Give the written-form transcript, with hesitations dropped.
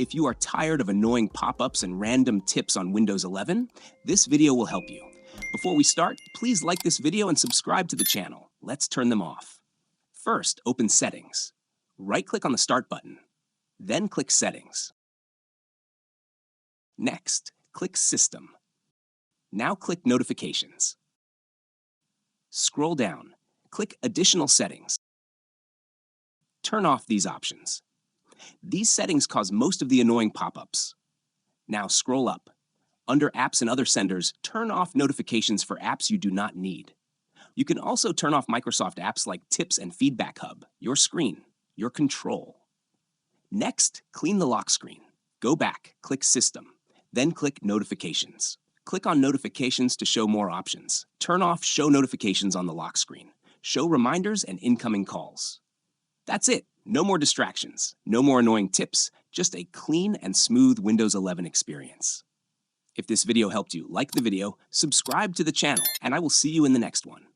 If you are tired of annoying pop-ups and random tips on Windows 11, this video will help you. Before we start, please like this video and subscribe to the channel. Let's turn them off. First, open Settings. Right-click on the Start button. Then click Settings. Next, click System. Now click Notifications. Scroll down. Click Additional Settings. Turn off these options. These settings cause most of the annoying pop-ups. Now scroll up. Under Apps and Other Senders, turn off notifications for apps you do not need. You can also turn off Microsoft apps like Tips and Feedback Hub, your screen, your control. Next, clean the lock screen. Go back, click System, then click Notifications. Click on Notifications to show more options. Turn off Show Notifications on the lock screen. Show reminders and incoming calls. That's it. No more distractions, no more annoying tips, just a clean and smooth Windows 11 experience. If this video helped you, like the video, subscribe to the channel, and I will see you in the next one.